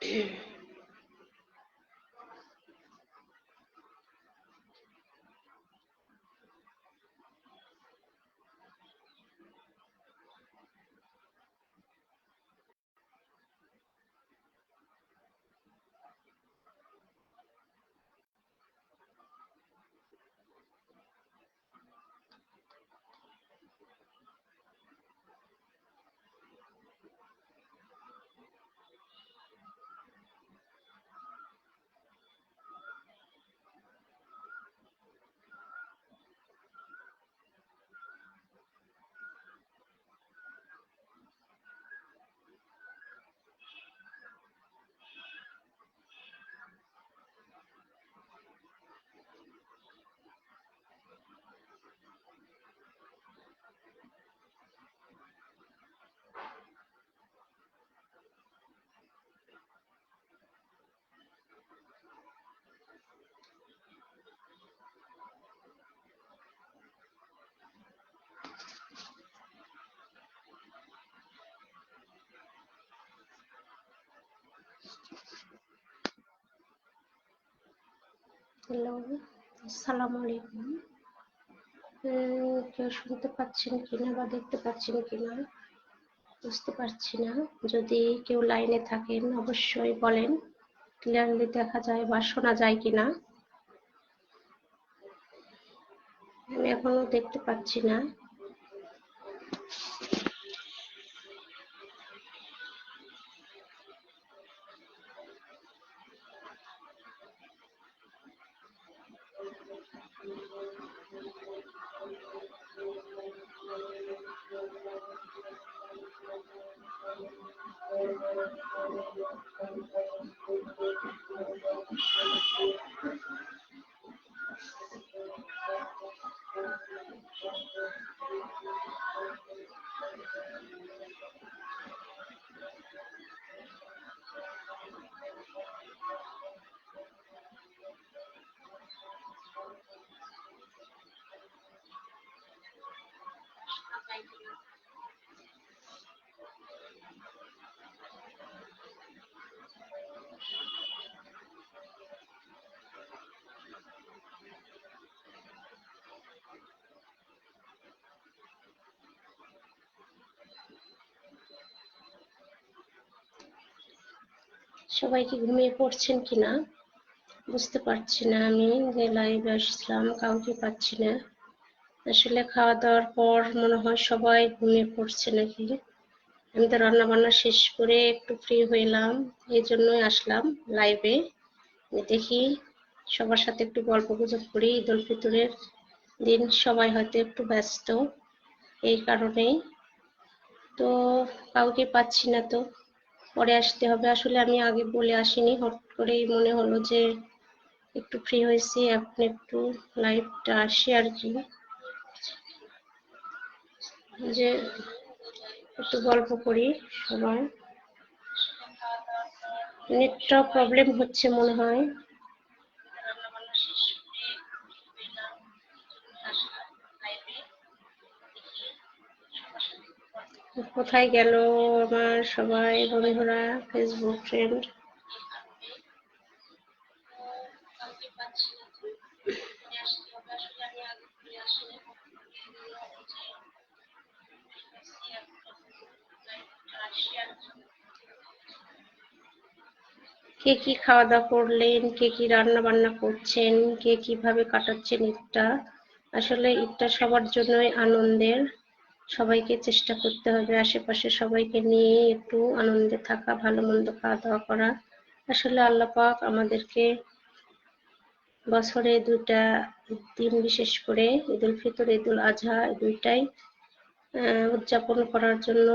Hello, আসসালামু আলাইকুম। কেউ শুনতে পাচ্ছেন কিনা বা দেখতে পাচ্ছেন কিনা বুঝতে পারছি না। যদি কেউ লাইনে থাকেন অবশ্যই বলেন, ক্লিয়ারলি দেখা যায় বা শোনা যায় কিনা। আমি এখনো দেখতে পাচ্ছি না। সবাই কি ঘুমিয়ে পড়ছেন কিনা বুঝতে পারছি না। আমি যে লাইভে আসলাম কাউকে পাচ্ছি না। আসলে খাওয়া দাওয়ার পর মনে হয় সবাই ঘুমিয়ে পড়ছে নাকি। আমি তো রান্না বান্না শেষ করে একটু ফ্রি হইলাম, এই জন্যই আসলাম লাইভে। দেখি সবার সাথে একটু গল্প গুজব করি। ঈদ উল ফিতরের দিন সবাই হয়তো একটু ব্যস্ত, এই কারণেই। তো কাউকে পাচ্ছি না, তো পরে আসতে হবে। আসলে আমি আগে বলে আসিনি, হট করেই মনে হলো যে একটু ফ্রি হয়েছি, এখন একটু লাইভটা আসি আর কি, যে একটু গল্প করি সবাই। নেটটা প্রবলেম হচ্ছে মনে হয়। কোথায় গেল আমার সবাই বন্ধুরা, ফেসবুক ফ্রেন্ড? কে কি খাওয়া দাওয়া করলেন, কে কি রান্না বান্না করছেন, কে কিভাবে কাটাচ্ছেন ঈদটা। আসলে ঈদটা সবার জন্যই আনন্দের। সবাইকে চেষ্টা করতে হবে আশেপাশে সবাইকে নিয়ে একটু আনন্দে থাকা, ভালো মন্দ খাওয়া দাওয়া করা। আসলে আল্লাহ পাক আমাদেরকে বছরে দুইটা দিন, বিশেষ করে ঈদ উল ফিতর, ঈদ উল আজহা, দুইটাই উদযাপন করার জন্য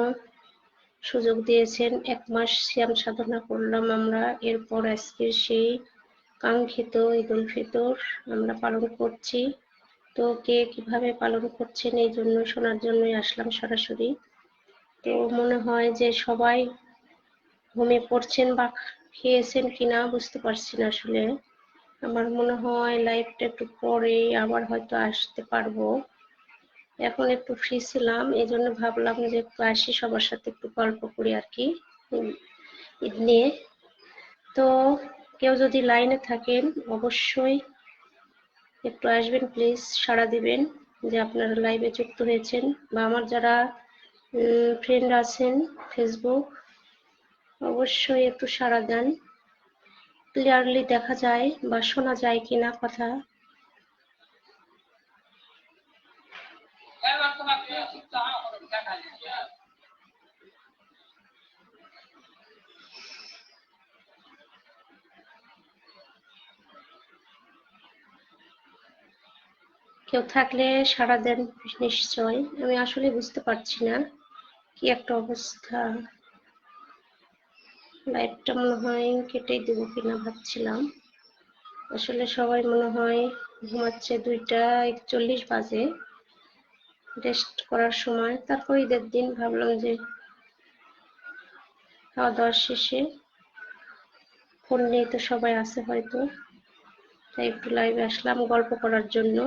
সুযোগ দিয়েছেন। 1 মাস সিয়াম সাধনা করলাম আমরা, এরপর আজকে সেই কাঙ্ক্ষিত ঈদ উল ফিতর আমরা পালন করছি। তো কে কিভাবে পালন করছেন এই জন্য শোনার জন্যই আসলাম সরাসরি। তো মনে হয় যে সবাই ঘুমিয়ে পড়ছেন বা খেয়েছেন কিনা বুঝতে পারছি না। আসলে আমার মনে হয় লাইভটা একটু পরে আবার হয়তো আসতে পারবো। এখন একটু ফ্রি ছিলাম, এই জন্য ভাবলাম যে একটু আসি, সবার সাথে একটু গল্প করি আর কি ঈদ নিয়ে। তো কেউ যদি লাইনে থাকেন অবশ্যই একটু আসবেন, প্লিজ সাড়া দিবেন যে আপনারা লাইভে যুক্ত হয়েছেন, বা আমার যারা ফ্রেন্ড আছেন ফেসবুক, অবশ্যই একটু সাড়া দেন। ক্লিয়ারলি দেখা যায় বা শোনা যায় কিনা কথা। কেউ থাকলে সাড়া দেন নিশ্চয়। আমি আসলে বুঝতে পারছি না কি একটা অবস্থা। লাইভটা মনে হয় কেটেই দেবো কিনা ভাবছিলাম। আসলে সবাই মনে হয় ঘুমাচ্ছে, 2টা 41 বাজে, রেস্ট করার সময়। তারপর ঈদের দিন ভাবলাম যে খাওয়া দাওয়ার শেষে ফোন নিয়ে তো সবাই আছে হয়তো, তাই একটু লাইভে আসলাম গল্প করার জন্য।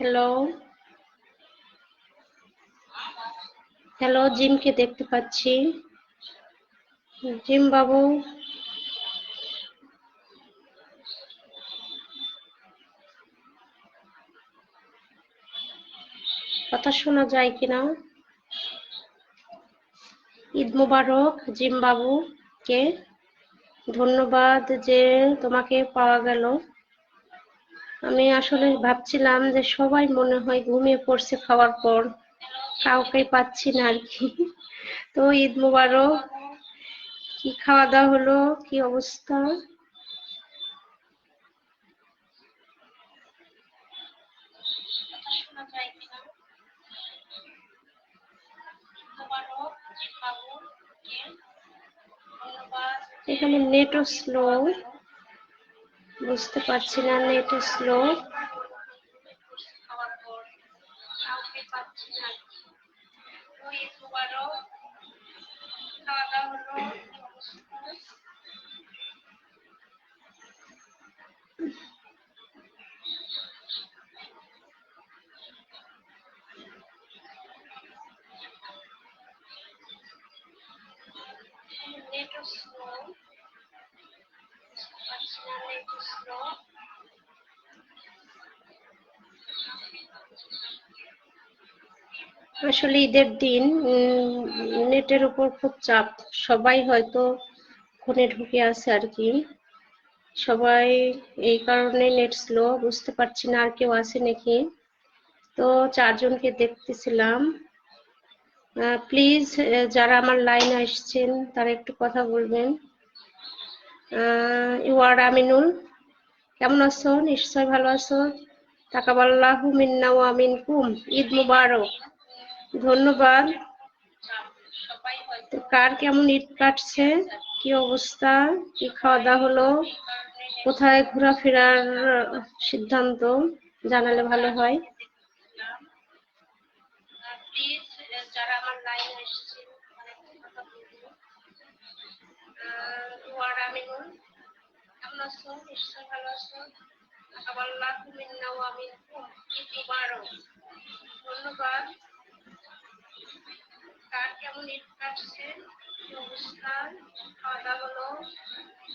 হ্যালো হ্যালো, জিমকে দেখতে পাচ্ছি। জিম বাবু, কথা শোনা যায় কিনা? ঈদ মুবারক জিম বাবু কে, ধন্যবাদ যে তোমাকে পাওয়া গেল। আমি আসলে ভাবছিলাম যে সবাই মনে হয় ঘুমিয়ে পড়ছে খাওয়ার পর, কাউকে পাচ্ছি না আর কি। তো ঈদ মুবারক। কি খাওয়া দাওয়া হলো, কি অবস্থা? এখানে নেটও স্লো, বুঝতে পারছি না, নেটও স্লো। আসলে ঈদের দিন নেটের উপর খুব চাপ, সবাই হয়তো ফোনে ঢুকে আছে আর কি, সবাই এই কারণে নেট স্লো। বুঝতে পারছি না আর কেউ আছে নাকি। তো 4জনকে দেখতেছিলাম। প্লিজ যারা আমার লাইনে আসছেন তারা একটু কথা বলবেন। ইউ আর আমিনুল, কেমন আছো? নিশ্চয় ভালো আছো। তাকাবাল্লাহু মিন্না ওয়া মিনকুম, ঈদ মুবারক। ধন্যবাদ। তো কার কেমন ঈদ কাটছে, কি অবস্থা, কি খাওয়া দাওয়া হলো, কোথায় ঘোরাফেরার সিদ্ধান্ত জানালে ভালো হয়। যারা আমার লাইনে আসছে কেমন আছো? নিশ্চয় ভালো আছো। তাকাবাল্লাহু মিন্না ওয়া মিনকুম, ঈদ মুবারক। ধন্যবাদ। কার কেমন ঈদ কাটছে, কি অবস্থা, খাওয়া দাওয়া হলো,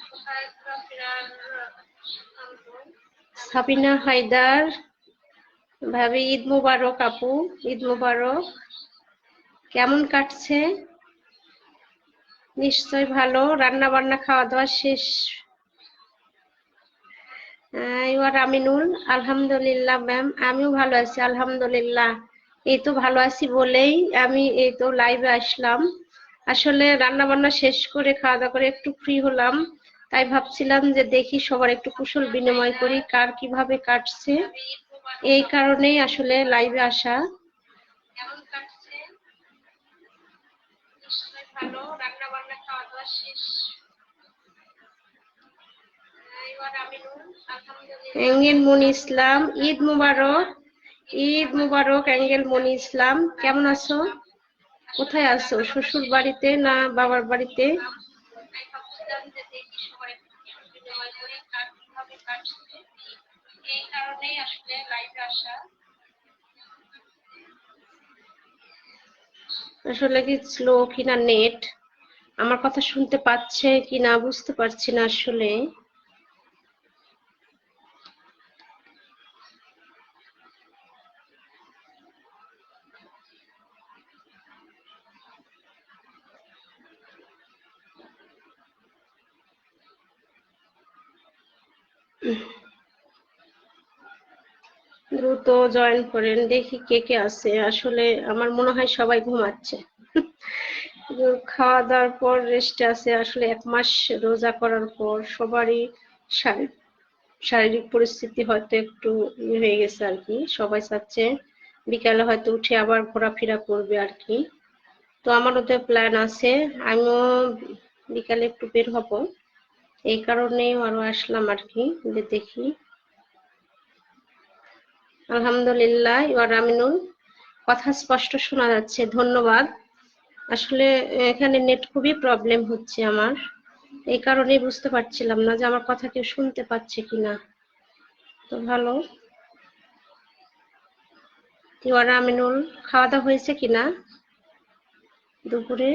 কোথায় ঘোরাফেরার সিদ্ধান্ত। সাবিনা হায়দার ভাবি, ঈদ মুবারক আপু, ঈদ মুবারক। কেমন কাটছে? নিশ্চয় ভালো। রান্না বান্না খাওয়া দাওয়া শেষ? ইউ আর আমিনুল, আলহামদুলিল্লাহ ম্যাম, আমিও ভালো আছি আলহামদুলিল্লাহ। এই তো ভালো আছি বলেই আমি এই তো লাইভে আসলাম। আসলে রান্না বান্না শেষ করে খাওয়া দাওয়া করে একটু ফ্রি হলাম, তাই ভাবছিলাম যে দেখি সবার একটু কুশল বিনিময় করি, কার কিভাবে কাটছে, এই কারণেই আসলে লাইভে আসা। কেমন কাটছে? নিশ্চয় ভালো। রান্না বান্না অ্যাঙ্গেল মনি ইসলাম, ঈদ মুবারক। ঈদ মুবারক অ্যাঙ্গেল মনি ইসলাম, কেমন আছো? কোথায় আছো? শ্বশুর বাড়িতে না বাবার বাড়িতে? আসলে কি স্লো কিনা নেট, আমার কথা শুনতে পাচ্ছে কিনা বুঝতে পারছি না আসলে। দ্রুত জয়েন করেন, দেখি কে কে আছে। আসলে আমার মনে হয় সবাই ঘুমাচ্ছে। খাওয়া দাওয়ার পর রেস্টে আছে। আসলে 1 মাস রোজা করার পর সবারই শারীরিক পরিস্থিতি হয়তো একটু হয়ে গেছে আর কি। সবাই চাচ্ছে বিকালে হয়তো উঠে আবার ঘোরাফেরা করবে আর কি। তো আমারও তো প্ল্যান আছে, আমিও বিকালে একটু বের হব, এই কারণেই আরো আসলাম আর কি, যে দেখি। আলহামদুলিল্লাহ, ইউর আমিনুল, কথা স্পষ্ট শোনা যাচ্ছে, ধন্যবাদ। আসলে এখানে নেট খুবই প্রবলেম হচ্ছে আমার, এই কারণেই বুঝতে পারছিলাম না যে আমার কথা কেউ শুনতে পাচ্ছে কিনা। তো ভালো। ইউর আমিনুল, খাওয়া দাওয়া হয়েছে কিনা দুপুরে?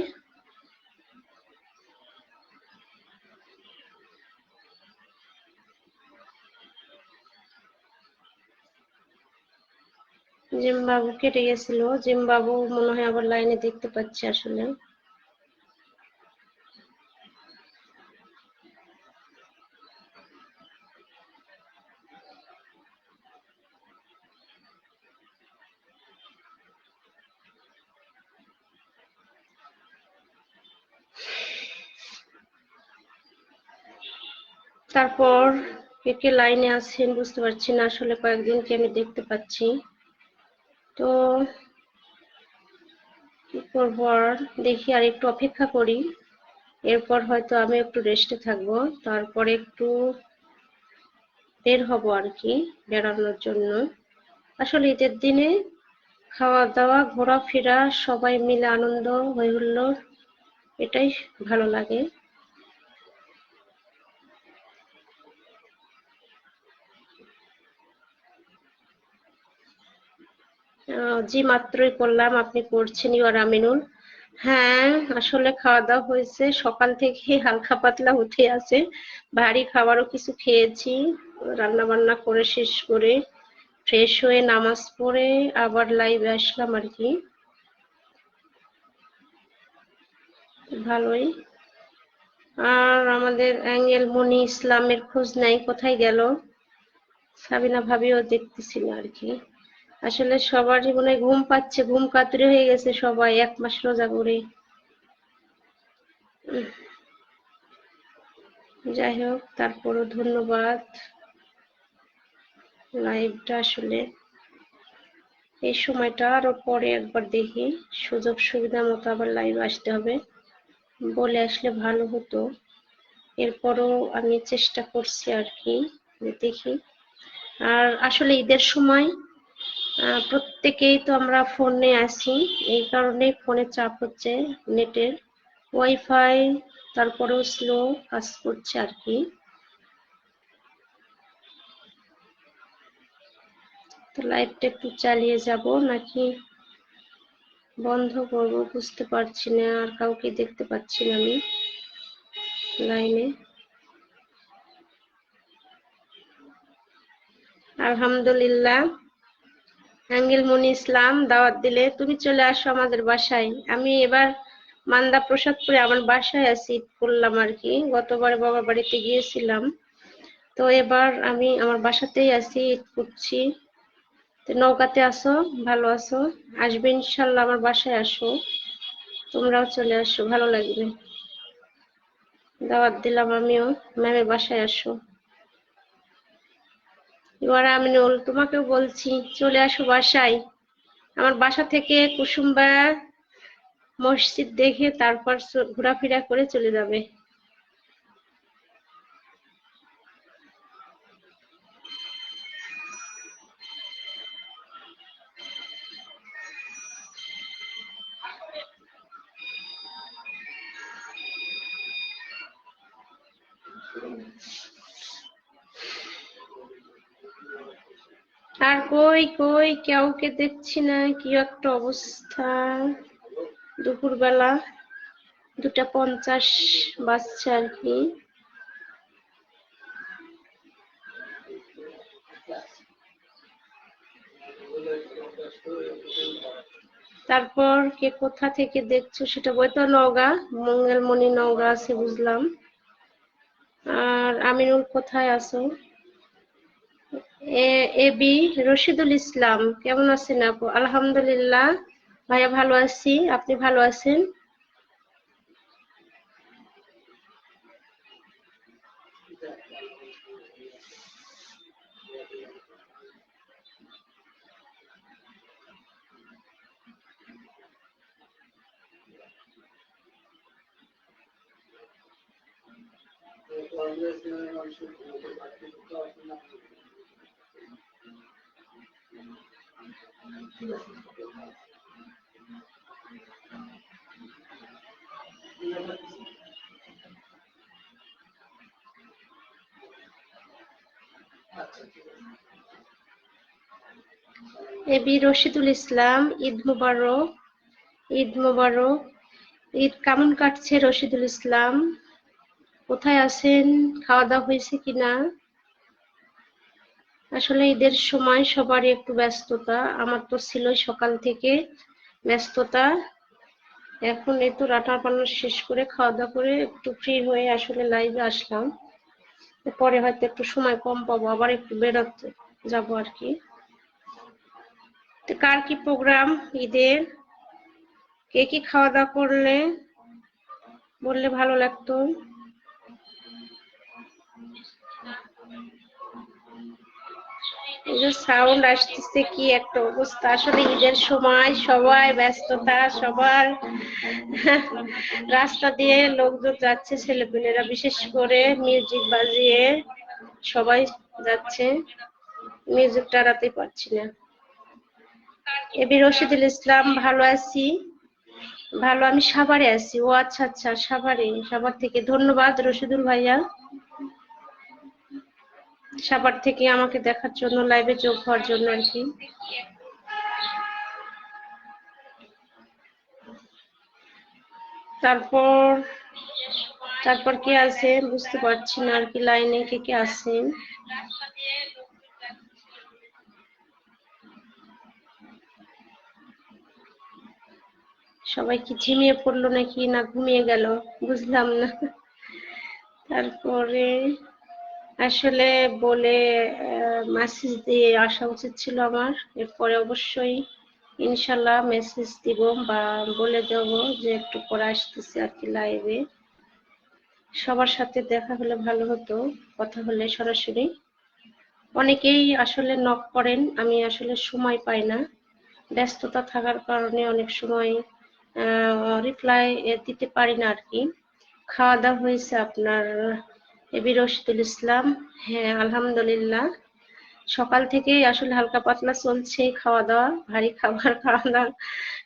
জিম্বাবু কেটে গেছিল, জিম্বাবু মনে হয় আবার লাইনে দেখতে পাচ্ছি আসলে। তারপর কে কে লাইনে আছেন বুঝতে পারছি না আসলে, কয়েকদিনকে আমি দেখতে পাচ্ছি। তো কি করবো আর, দেখি আর একটু অপেক্ষা করি, এরপর হয়তো আমি একটু রেস্টে থাকবো, তারপরে একটু বের হব আর কি বেড়ানোর জন্য। আসলে ঈদের দিনে খাওয়া দাওয়া ঘোরাফেরা সবাই মিলে আনন্দ হই হুল্লোড়, এটাই ভালো লাগে। জি মাত্রই করলাম, আপনি করছেন ইউর আমিনুল। হ্যাঁ, আসলে খাওয়া দাওয়া হয়েছে, সকাল থেকে হালকা পাতলা উঠে আছে, ভারী খাবারও কিছু খেয়েছি। রান্না বান্না করে শেষ করে ফ্রেশ হয়ে নামাজ পড়ে আবার লাইভে আসলাম আর কি। ভালোই। আর আমাদের অ্যাঙ্গেল মনি ইসলামের খোঁজ নাই, কোথায় গেল? সাবিনা ভাবিও দেখতেছি না আর কি। আসলে সবারই মনে হয় ঘুম পাচ্ছে, ঘুম কাতুরে হয়ে গেছে সবাই 1 মাস রোজা করে। যাই হোক, তারপরও ধন্যবাদ। লাইভটা আসলে এই সময়টা আরো পরে একবার দেখি, সুযোগ সুবিধা মতো আবার লাইভ আসতে হবে, বলে আসলে ভালো হতো। এরপরও আমি চেষ্টা করছি আর কি, দেখি। আর আসলে ঈদের সময় প্রত্যেকেই তো আমরা ফোনে আছি, এই কারণে ফোনে চাপ হচ্ছে নেটের, ওয়াইফাই তারপরেও স্লো কাজ করছে আর কি। তো লাইভটা একটু চালিয়ে যাব নাকি বন্ধ করব বুঝতে পারছি না, আর কাউকে দেখতে পাচ্ছি না আমি লাইনে। আলহামদুলিল্লাহ, অ্যাঙ্গেল মনি ইসলাম দাওয়াত দিলে তুমি চলে আসো আমাদের বাসায়। আমি এবার মান্দা প্রসাদপুরে আমার বাসায় আছি, ঈদ করলাম আর কি, গতবার বাবার বাড়িতে গিয়েছিলাম, তো এবার আমি আমার বাসাতেই আছি, ঈদ করছি। তো নৌকাতে আসো, ভালো আছো, আসবে ইনশাল্লাহ, আমার বাসায় আসো, তোমরাও চলে আসো, ভালো লাগবে। দাওয়াত দিলাম আমিও, ম্যামের বাসায় আসো। এবার আমিনুল, তোমাকেও বলছি চলে আসো বাসায়। আমার বাসা থেকে কুসুম্বা মসজিদ দেখে তারপর ঘোরাফেরা করে চলে যাবে। আর কই কই কাউকে দেখছি না, কি একটা অবস্থা। দুপুরবেলা 2:50 বাজছে আর কি। তারপর কে কোথা থেকে দেখছো সেটা বই। তো নওগাঁ, মঙ্গলমণি নওগাঁ আছে বুঝলাম। আর আমিনুল কোথায় আছো? এবি রশিদুল ইসলাম, কেমন আছেন আপু? আলহামদুলিল্লাহ ভাইয়া ভালো আছি, আপনি ভালো আছেন? এবি রশিদুল ইসলাম, ঈদ মুবারক। ঈদ মুবারক। ঈদ কেমন কাটছে রশিদুল ইসলাম? কোথায় আছেন? খাওয়া দাওয়া হয়েছে কিনা? আসলে ঈদের সময় সবারই একটু ব্যস্ততা, আমার তো ছিল সকাল থেকে ব্যস্ততা। এখন এই তো রান্না বান্না শেষ করে খাওয়া দাওয়া করে একটু ফ্রি হয়ে আসলে লাইভে আসলাম। পরে হয়তো একটু সময় কম পাবো, আবার একটু বেরোতে যাবো আর কি। তো কার কি প্রোগ্রাম ঈদের? কে কি খাওয়া দাওয়া করলে বললে ভালো লাগতো। এই যে সাউন্ড আসতেছে, কি একটা অবস্থা। আসলে ঈদের সময় সবাই ব্যস্ততা, সবার রাস্তা দিয়ে লোকজন যাচ্ছে, ছেলেপেলেরা বিশেষ করে মিউজিক বাজিয়ে সবাই যাচ্ছে, মিউজিক টাড়াতে পারছি না। এবি রশিদুল ইসলাম, ভালো আছি। ভালো, আমি সাভারে আছি। ও আচ্ছা আচ্ছা, সাভারে। সাভার থেকে ধন্যবাদ রশিদুল ভাইয়া, সাভার থেকে আমাকে দেখার জন্য, লাইভে যোগ হওয়ার জন্য আর কি। তারপর তারপর কে আছে বুঝতে পারছি না আর কি, লাইনে কে কে আছেন। সবাই কি ঝিমিয়ে পড়লো নাকি, না ঘুমিয়ে গেল বুঝলাম না। তারপরে আসলে বলে মেসেজ দিয়ে আসা উচিত ছিল আমার, এরপরে অবশ্যই ইনশাল্লাহ মেসেজ দিব বা বলে দেব যে একটু পরে আসতেছি আর কি লাইভে। সবার সাথে দেখা হলে ভালো হতো, কথা হলে সরাসরি। অনেকেই আসলে নক করেন, আমি আসলে সময় পাই না, ব্যস্ততা থাকার কারণে অনেক সময় রিপ্লাই দিতে পারি না আর কি। খাওয়া দাওয়া হয়েছে আপনার? এবি রশিদুল ইসলাম, হ্যাঁ আলহামদুলিল্লাহ। সকাল থেকেই আসলে হালকা পাতলা চলছে খাওয়া দাওয়া, ভারী খাবার খাওয়া দাওয়া।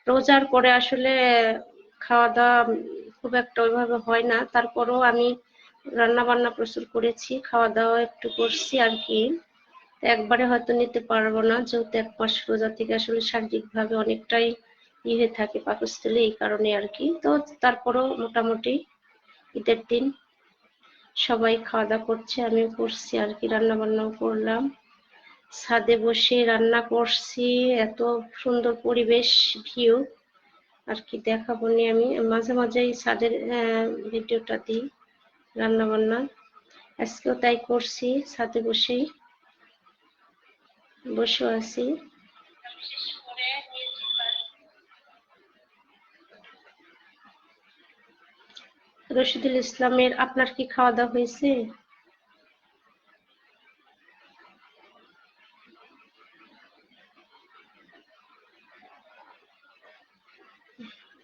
রোজার পরে আসলে খাওয়া দাওয়া খুব একটা ওইভাবে হয় না, তারপরেও আমি রান্না বান্না প্রচুর করেছি, খাওয়া দাওয়া একটু করছি আর কি। একবারে হয়তো নিতে পারবো না, যেহেতু 1 মাস রোজা থেকে আসলে শারীরিক ভাবে অনেকটাই হয়ে থাকে পাকস্থলী, এই কারণে আর কি। তো তারপরেও মোটামুটি ঈদের দিন সবাই খাওয়া দাওয়া করছে, আমিও করছি আর কি, রান্না বান্নাও করলাম। ছাদে বসে রান্না করছি, এত সুন্দর পরিবেশ, ভিউ আর কি দেখাবো নি। আমি মাঝে মাঝেই ছাদের ভিডিওটা দিই রান্না বান্না, আজকেও তাই করছি, ছাদে বসেই বসে আছি। রশিদুল ইসলামের, আপনার কি খাওয়া দাওয়া হয়েছে?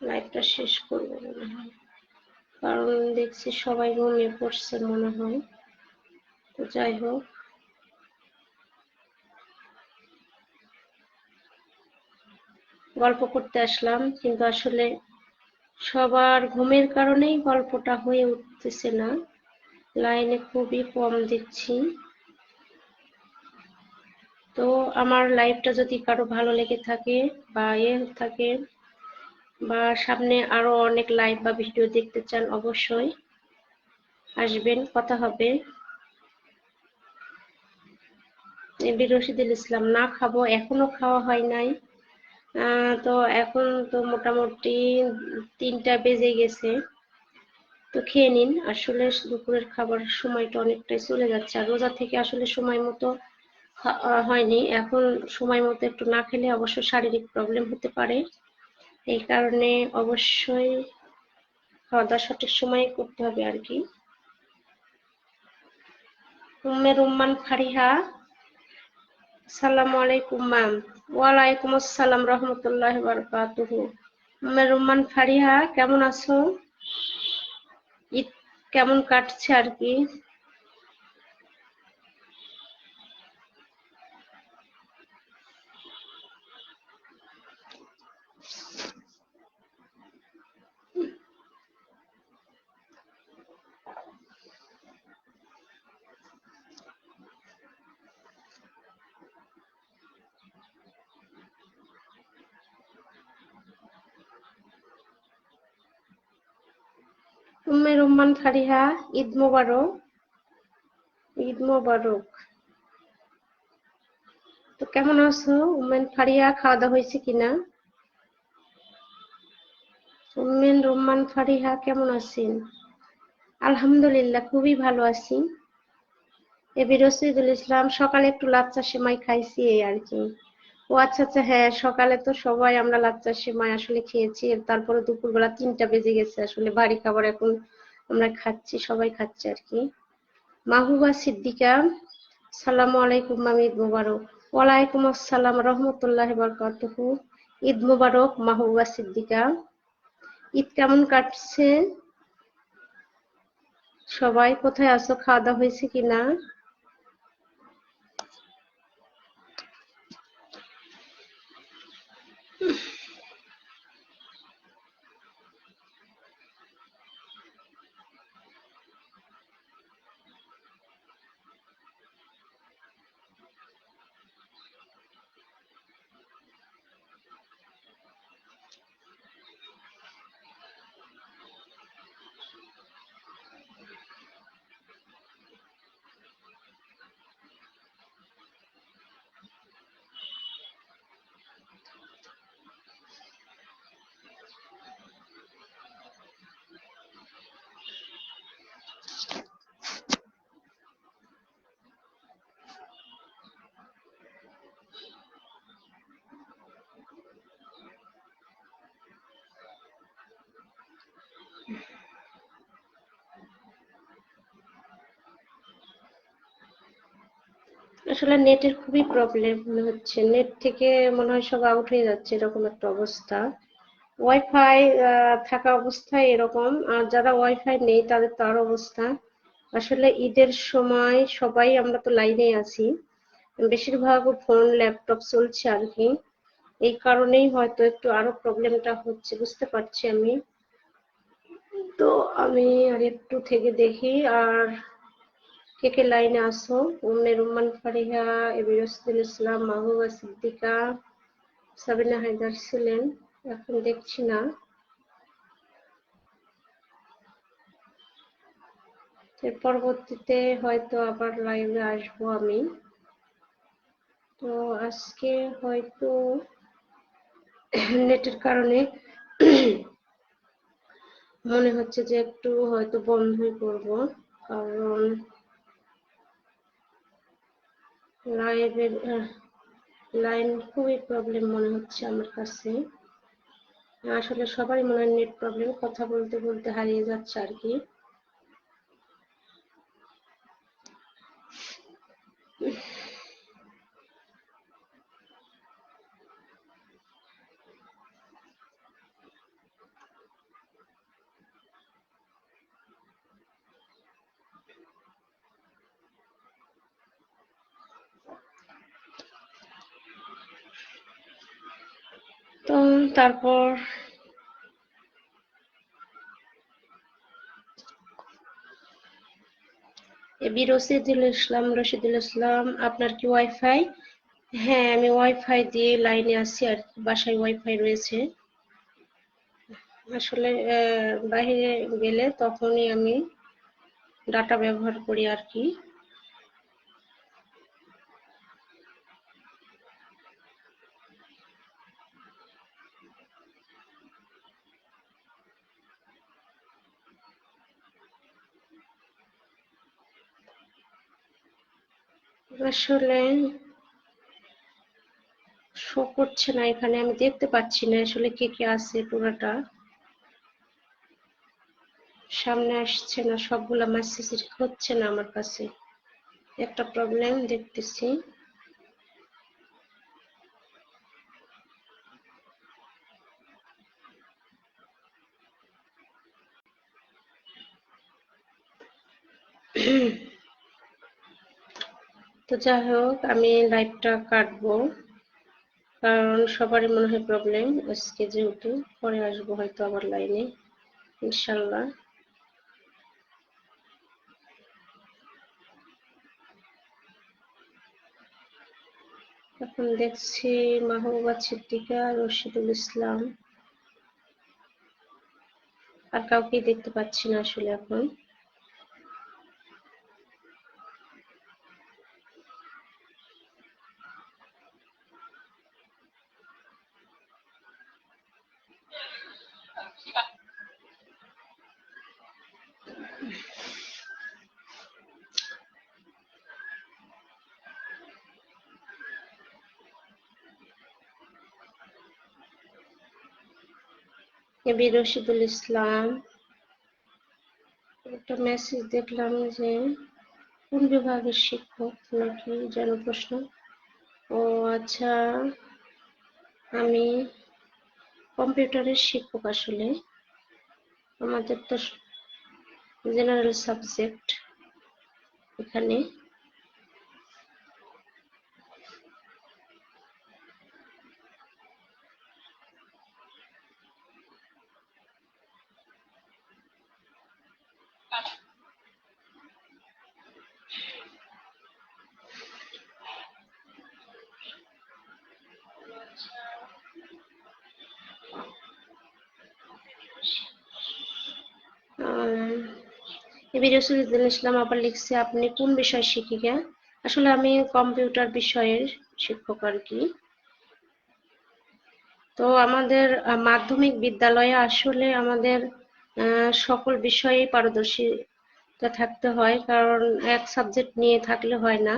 লাইভটা শেষ করবো মনে হয়, কারণ দেখছি সবাই ঘুমিয়ে পড়ছে মনে হয়। তো যাই হোক, গল্প করতে আসলাম, কিন্তু আসলে সবার ঘুমের কারণেই গল্পটা হয়ে উঠতেছে না। লাইনে খুবই কম দেখছি। তো আমার লাইভটা যদি কারো ভালো লেগে থাকে বা থাকে, বা সামনে আরো অনেক লাইভ বা ভিডিও দেখতে চান, অবশ্যই আসবেন, কথা হবে। এবি রশিদুল ইসলাম, না খাবো, এখনো খাওয়া হয় নাই। তো এখন তো মোটামুটি 3টা বেজে গেছে। তো খেয়ে নিন, আসলে দুপুরের খাবার সময়টা অনেকটাই চলে যাচ্ছে, আর রোজা থেকে আসলে সময় মতো হয়নি। এখন সময় মতো একটু না খেলে অবশ্য শারীরিক প্রবলেম হতে পারে, এই কারণে অবশ্যই খাওয়া দাওয়া সঠিক সময়ে করতে হবে আর কি। উম্মে রুম্মান ফারিহা, আসসালামু আলাইকুম ম্যাম। ওয়ালাইকুম আসসালাম রহমতুল্লাহি ওয়া বারাকাতুহু। উম্মে রুম্মান ফারিহা, কেমন আছো? ঈদ কেমন কাটছে আর কি? উম্মে রুম্মান ফারিহা, ঈদ মোবারক। ঈদ মোবারক। তো কেমন আছো উম্মেন ফারিহা, খাওয়া দাওয়া হয়েছে কিনা? উম্মেন রুম্মান ফারিহা কেমন আছেন? আলহামদুলিল্লাহ, খুবই ভালো আছি। এবি রশিদুল ইসলাম, সকালে একটু লাচ্চা সেমাই খাইছি এই আর কি। ও আচ্ছা আচ্ছা, হ্যাঁ সকালে তো সবাই আমরা লাচ্চা সেমাই আসলে খেয়েছি, তারপরে দুপুরবেলা 3টা বেজে গেছে, আসলে ভারী খাবার এখন আমরা খাচ্ছি, সবাই খাচ্ছে আর কি। মাহবুবা সিদ্দিকা, সালামু আলাইকুম মামি, ঈদ মোবারক। ওয়ালাইকুম আসসালাম রহমতুল্লাহি ওয়া বারাকাতুহু। ঈদ মোবারক মাহবুবা সিদ্দিকা। ঈদ কেমন কাটছে? সবাই কোথায় আছো? খাওয়া দাওয়া হয়েছে কিনা? আসলে নেটের খুবই প্রবলেম মনে হচ্ছে, নেট থেকে মনে হয় সব আউট হয়ে যাচ্ছে, এরকম একটা অবস্থা। ওয়াইফাই থাকা অবস্থায় এরকম, আর যারা ওয়াইফাই নেই তাদের তো আরো অবস্থা। আসলে ঈদের সময় সবাই আমরা তো লাইনে আছি, বেশিরভাগ ফোন ল্যাপটপ চলছে আর কি, এই কারণেই হয়তো একটু আরো প্রবলেমটা হচ্ছে, বুঝতে পারছি আমি। তো আমি আর একটু থেকে দেখি, আর কে কে লাইনে আসো। উম্মে রুম্মান ফারিহা, এবি রশিদুল ইসলাম, মাহবুবা সিদ্দিকা, সাবিনা হায়দার ছিলেন, এখন দেখছি না। এর পরবর্তীতে হয়তো আবার লাইভে আসবো আমি। তো আজকে হয়তো নেটের কারণে মনে হচ্ছে যে একটু হয়তো বন্ধই করব, কারণ লাইভের লাইন খুবই প্রবলেম মনে হচ্ছে আমার কাছে। আসলে সবারই মনে হয় নেট প্রবলেম, কথা বলতে বলতে হারিয়ে যাচ্ছে আর কি। তারপর এবি রশিদুল ইসলাম, আপনার কি ওয়াইফাই? হ্যাঁ, আমি ওয়াইফাই দিয়ে লাইনে আছি আর কি, বাসায় ওয়াইফাই রয়েছে। আসলে বাইরে গেলে তখনই আমি ডাটা ব্যবহার করি আর কি। আসলে শো করছে না এখানে, আমি দেখতে পাচ্ছি না আসলে কে কে আছে পুরোটা, সামনে আসছে না, সবগুলা মেসেজ হচ্ছে না আমার কাছে, একটা প্রবলেম দেখতেছি। তো যাই হোক, আমি লাইভটা কাটবো, কারণ সবারই মনে হয় প্রবলেম আজকে, যেহেতু পরে আসবো হয়তো আবার লাইনে ইনশাল্লাহ। এখন দেখছি মাহবুবা সিদ্দিকা, রশিদুল ইসলাম, আর কাউকেই দেখতে পাচ্ছি না আসলে এখন। এবি রশিদুল ইসলাম, একটা মেসেজ দেখলাম যে কোন বিভাগের শিক্ষক নাকি যেন প্রশ্ন। ও আচ্ছা, আমি কম্পিউটারের শিক্ষক। আসলে আমাদের তো জেনারেল সাবজেক্ট এখানে। এবি রশিদুল ইসলাম আবার লিখছে, আপনি কোন বিষয় শিক্ষিকা? আসলে আমি কম্পিউটার বিষয়ের শিক্ষক আর কি। তো আমাদের মাধ্যমিক বিদ্যালয়ে আসলে আমাদের সকল বিষয়ে পারদর্শিতা থাকতে হয়, কারণ এক সাবজেক্ট নিয়ে থাকলে হয় না,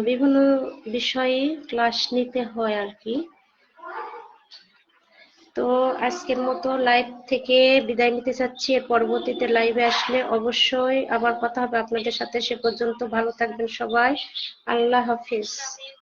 বিভিন্ন বিষয়ে ক্লাস নিতে হয় আর কি। তো আজকের মতো লাইভ থেকে বিদায় নিতে চাচ্ছি, এর পরবর্তীতে লাইভে আসলে অবশ্যই আবার কথা হবে আপনাদের সাথে। সে পর্যন্ত ভালো থাকবেন সবাই, আল্লাহ হাফিজ।